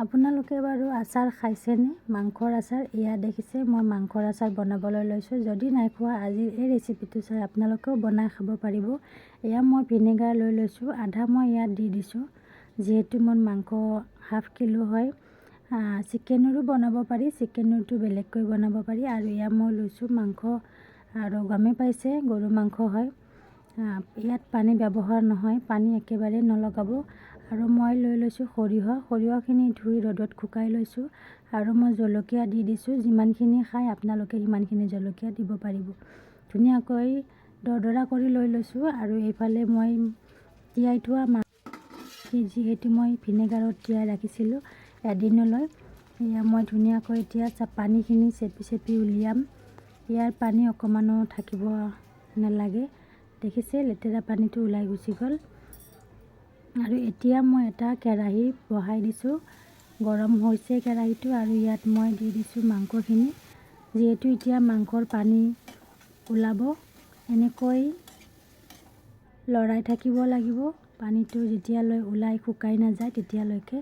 আপোনালোকে বাৰু আচাৰ খাইছেনে? মাংসৰ আচাৰ এয়া দেখিছে মই মাংসৰ আচাৰ বনাবলৈ লৈছোঁ। যদি নাই খোৱা আজিৰ এই ৰেচিপিটো চাই আপোনালোকেও বনাই খাব পাৰিব। এয়া মই ভিনেগাৰ লৈ লৈছোঁ, আধা মই ইয়াত দি দিছোঁ। যিহেতু মোৰ মাংস হাফ কিলো হয়, চিকেনৰো বনাব পাৰি, চিকেনৰটো বেলেগকৈ বনাব পাৰি। আৰু এয়া মই লৈছোঁ মাংস, আৰু গমেই পাইছে গৰু মাংস হয়। ইয়াত পানী ব্যৱহাৰ নহয়, পানী একেবাৰে নলগাব। আৰু মই লৈ লৈছোঁ সৰিয়হখিনি ধুই ৰ'দত শুকাই লৈছোঁ। আৰু মই জলকীয়া দি দিছোঁ, যিমানখিনি খায় আপোনালোকে সিমানখিনি জলকীয়া দিব পাৰিব। ধুনীয়াকৈ দৰদৰা কৰি লৈ লৈছোঁ। আৰু এইফালে মই তিয়াই থোৱা যিহেতু মই ভিনেগাৰত তিয়াই ৰাখিছিলোঁ এদিনলৈ, এয়া মই ধুনীয়াকৈ এতিয়া পানীখিনি চেপি চেপি উলিয়াম। ইয়াৰ পানী অকণমানো থাকিব নালাগে, দেখিছে লেতেৰা পানীটো ওলাই গুচি গ'ল। আৰু এতিয়া মই এটা কেৰাহী বহাই দিছোঁ, গৰম হৈছে কেৰাহীটো। আৰু ইয়াত মই দি দিছোঁ মাংসখিনি। যিহেতু এতিয়া মাংসৰ পানী ওলাব, এনেকৈ লৰাই থাকিব লাগিব। পানীটো যেতিয়ালৈ ওলাই শুকাই নাযায় তেতিয়ালৈকে।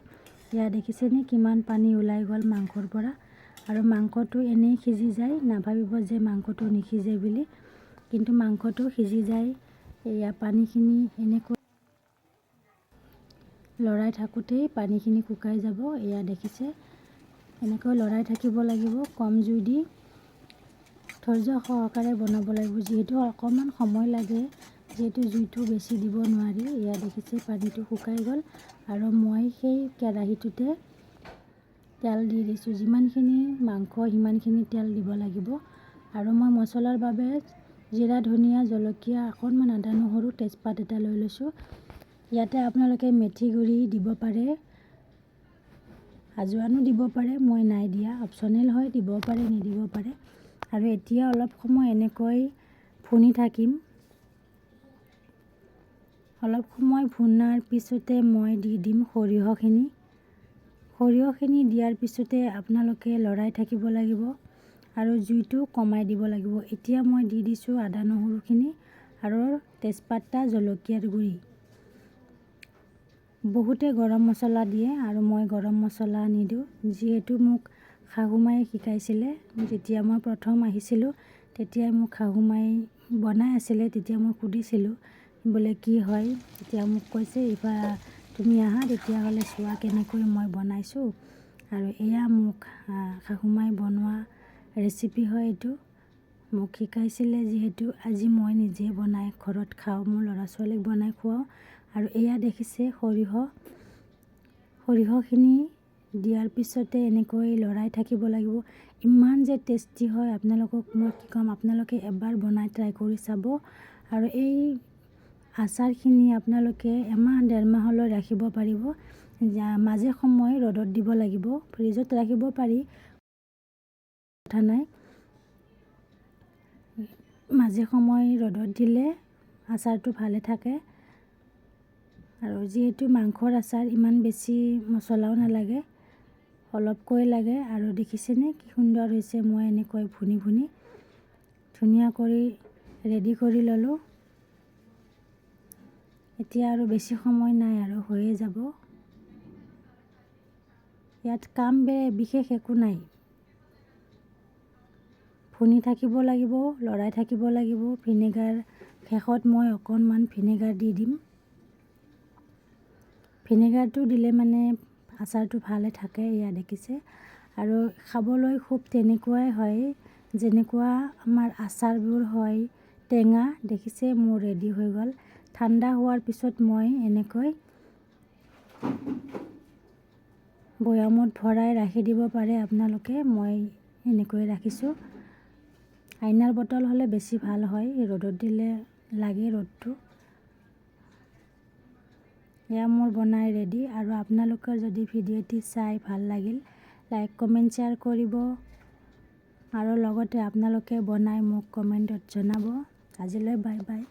এয়া দেখিছেনে কিমান পানী ওলাই গ'ল মাংসৰ পৰা। আৰু মাংসটো এনেই সিজি যায়, নাভাবিব যে মাংসটো নিসিজে বুলি, কিন্তু মাংসটো সিজি যায়। এয়া পানীখিনি এনেকৈ লৰাই থাকোঁতেই পানীখিনি শুকাই যাব। এয়া দেখিছে এনেকৈ লৰাই থাকিব লাগিব, কম জুই দি ধৈৰ্য সহকাৰে বনাব লাগিব। যিহেতু অকণমান সময় লাগে, যিহেতু জুইটো বেছি দিব নোৱাৰি। এয়া দেখিছে পানীটো শুকাই গ'ল। আৰু মই সেই কেৰাহীটোতে তেল দি দিছোঁ, যিমানখিনি মাংস সিমানখিনি তেল দিব লাগিব। আৰু মই মছলাৰ বাবে জিৰা, ধনিয়া, জলকীয়া, অকণমান আদা নহৰু, তেজপাত এটা লৈ লৈছোঁ। ইয়াতে আপোনালোকে মেথি গুৰি দিব পাৰে, আজৱাইনো দিব পাৰে, মই নাই দিয়া, অপশ্যনেল হয়, দিব পাৰে নিদিব পাৰে। আৰু এতিয়া অলপ সময় এনেকৈ ভুনি থাকিম। অলপ সময় ভুনাৰ পিছতে মই দি দিম সৰিয়হখিনি। সৰিয়হখিনি দিয়াৰ পিছতে আপোনালোকে লৰাই থাকিব লাগিব আৰু জুইটো কমাই দিব লাগিব। এতিয়া মই দি দিছোঁ আদা নহৰুখিনি আৰু তেজপাতা, জলকীয়াৰ গুড়ি। বহুতে গৰম মছলা দিয়ে আৰু মই গৰম মছলা নিদিওঁ। যিহেতু মোক শাহুমায়ে শিকাইছিলে, যেতিয়া মই প্ৰথম আহিছিলোঁ তেতিয়াই মোক শাহুমায়ে বনাই আছিলে, তেতিয়া মই সুধিছিলোঁ বোলে কি হয়। তেতিয়া মোক কৈছে তুমি আহা তেতিয়াহ'লে চোৱা কেনেকৈ মই বনাইছোঁ। আৰু এয়া মোক শাহুমায়ে বনোৱা ৰেচিপি হয় এইটো। মোক শিকাইছিলে যিহেতু আজি মই নিজে বনাই ঘৰত খাওঁ, মোৰ ল'ৰা ছোৱালীক বনাই খুৱাওঁ। আৰু এয়া দেখিছে সৰিয়হখিনি দিয়াৰ পিছতে এনেকৈ লৰাই থাকিব লাগিব। ইমান যে টেষ্টি হয়, আপোনালোকক মই কি ক'ম, আপোনালোকে এবাৰ বনাই ট্ৰাই কৰি চাব। আৰু এই আচাৰখিনি আপোনালোকে এমাহ ডেৰ মাহলৈ ৰাখিব পাৰিব। মাজে সময়ে ৰ'দত দিব লাগিব, ফ্ৰিজত ৰাখিব পাৰি, কথা নাই। মাজে সময়ে ৰ'দত দিলে আচাৰটো ভালে থাকে। আৰু যিহেতু মাংসৰ আচাৰ ইমান বেছি মছলাও নালাগে, অলপকৈ লাগে। আৰু দেখিছেনে কি সুন্দৰ হৈছে, মই এনেকৈ ভুনি ভুনি ধুনীয়া কৰি ৰেডি কৰি ল'লোঁ। এতিয়া আৰু বেছি সময় নাই আৰু হৈয়ে যাব। ইয়াত কাম বিশেষ একো নাই, ভুনি থাকিব লাগিব, লৰাই থাকিব লাগিব। ভিনেগাৰ শেষত মই অকণমান ভিনেগাৰ দি দিম। ভিনেগাৰটো দিলে মানে আচাৰটো ভালে থাকে। এয়া দেখিছে, আৰু খাবলৈ খুব তেনেকুৱাই হয় যেনেকুৱা আমাৰ আচাৰবোৰ হয় টেঙা। দেখিছে মোৰ ৰেডি হৈ গ'ল। ঠাণ্ডা হোৱাৰ পিছত মই এনেকৈ বৈয়ামত ভৰাই ৰাখি দিব পাৰে আপোনালোকে। মই এনেকৈ ৰাখিছোঁ। আইনাৰ বটল হ'লে বেছি ভাল হয়, ৰ'দত দিলে লাগে ৰ'দটো। এয়া মোৰ বনাই ৰেডি। আৰু আপোনালোকৰ যদি ভিডিঅ'টি চাই ভাল লাগিল, লাইক কমেণ্ট শ্বেয়াৰ কৰিব। আৰু লগতে আপোনালোকে বনাই মোক কমেণ্টত জনাব। আজিলৈ বাই বাই।